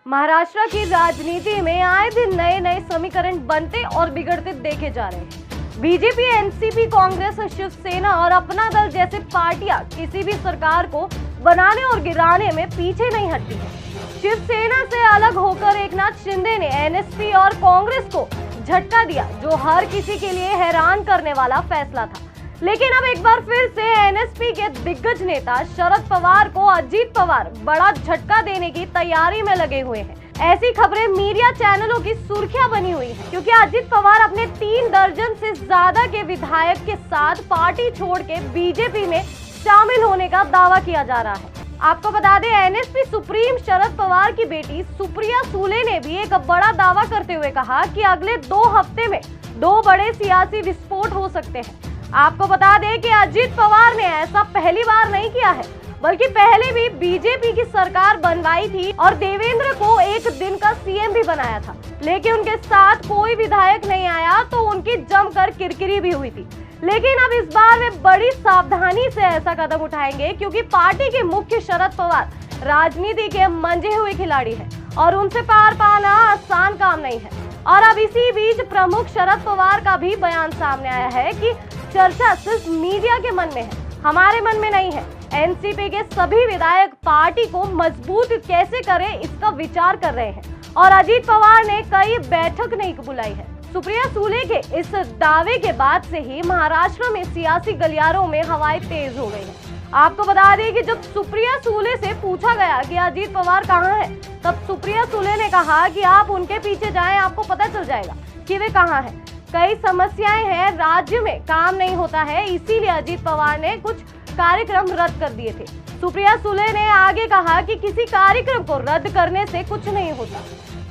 महाराष्ट्र की राजनीति में आए दिन नए नए समीकरण बनते और बिगड़ते देखे जा रहे हैं। बीजेपी, एनसीपी, कांग्रेस, शिवसेना और अपना दल जैसे पार्टियां किसी भी सरकार को बनाने और गिराने में पीछे नहीं हटती है। शिवसेना से अलग होकर एकनाथ शिंदे ने एनसीपी और कांग्रेस को झटका दिया, जो हर किसी के लिए हैरान करने वाला फैसला था। लेकिन अब एक बार फिर से एनसीपी के दिग्गज नेता शरद पवार को अजीत पवार बड़ा झटका देने की तैयारी में लगे हुए हैं। ऐसी खबरें मीडिया चैनलों की सुर्खियां बनी हुई हैं, क्योंकि अजीत पवार अपने 3 दर्जन से ज्यादा के विधायक के साथ पार्टी छोड़ के बीजेपी में शामिल होने का दावा किया जा रहा है। आपको बता दें, एनसीपी सुप्रीम शरद पवार की बेटी सुप्रिया सूले ने भी एक बड़ा दावा करते हुए कहा कि अगले 2 हफ्ते में 2 बड़े सियासी विस्फोट हो सकते हैं। आपको बता दें कि अजीत पवार ने ऐसा पहली बार नहीं किया है, बल्कि पहले भी बीजेपी की सरकार बनवाई थी और देवेंद्र को एक दिन का सीएम भी बनाया था, लेकिन उनके साथ कोई विधायक नहीं आया तो उनकी जमकर किरकिरी भी हुई थी। लेकिन अब इस बार वे बड़ी सावधानी से ऐसा कदम उठाएंगे, क्योंकि पार्टी के मुख्य शरद पवार राजनीति के मंजे हुए खिलाड़ी हैं और उनसे पार पाना आसान काम नहीं है। और अब इसी बीच प्रमुख शरद पवार का भी बयान सामने आया है कि चर्चा सिर्फ मीडिया के मन में है, हमारे मन में नहीं है। एनसीपी के सभी विधायक पार्टी को मजबूत कैसे करें, इसका विचार कर रहे हैं और अजीत पवार ने कई बैठक नहीं बुलाई है। सुप्रिया सूले के इस दावे के बाद से ही महाराष्ट्र में सियासी गलियारों में हवाएं तेज हो गई हैं। आपको बता दें कि जब सुप्रिया सूले से पूछा गया कि अजीत पवार कहाँ है, तब सुप्रिया सूले ने कहा कि आप उनके पीछे जाएं, आपको पता चल जाएगा कि वे कहाँ हैं। कई समस्याएं हैं, राज्य में काम नहीं होता है, इसीलिए अजीत पवार ने कुछ कार्यक्रम रद्द कर दिए थे। सुप्रिया सूले ने आगे कहा कि किसी कार्यक्रम को रद्द करने से कुछ नहीं होता।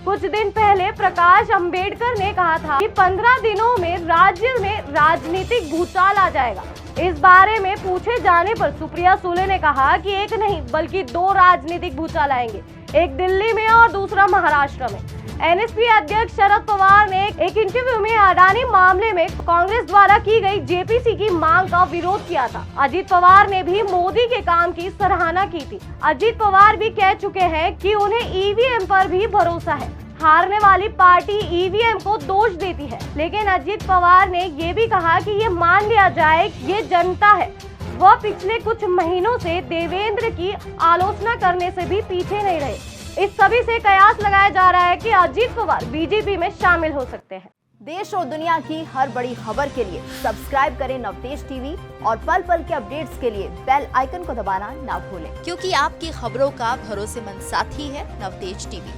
कुछ दिन पहले प्रकाश अंबेडकर ने कहा था कि 15 दिनों में राज्य में राजनीतिक भूचाल आ जाएगा। इस बारे में पूछे जाने पर सुप्रिया सूले ने कहा कि एक नहीं बल्कि 2 राजनीतिक भूचाल आएंगे, एक दिल्ली में और दूसरा महाराष्ट्र में। एनसीपी अध्यक्ष शरद पवार ने एक इंटरव्यू में अडानी मामले में कांग्रेस द्वारा की गई जेपीसी की मांग का विरोध किया था। अजीत पवार ने भी मोदी के काम की सराहना की थी। अजीत पवार भी कह चुके हैं कि उन्हें ईवीएम पर भी भरोसा है। हारने वाली पार्टी ईवीएम को दोष देती है, लेकिन अजीत पवार ने ये भी कहा कि ये मान लिया जाए ये जनता है, वह पिछले कुछ महीनों से देवेंद्र की आलोचना करने से भी पीछे नहीं रहे। इस सभी से कयास लगाया जा रहा है कि अजीत पवार बीजेपी में शामिल हो सकते हैं। देश और दुनिया की हर बड़ी खबर के लिए सब्सक्राइब करें नवतेज टीवी और पल पल के अपडेट्स के लिए बेल आइकन को दबाना ना भूलें, क्योंकि आपकी खबरों का भरोसेमंद साथी है नवतेज टीवी।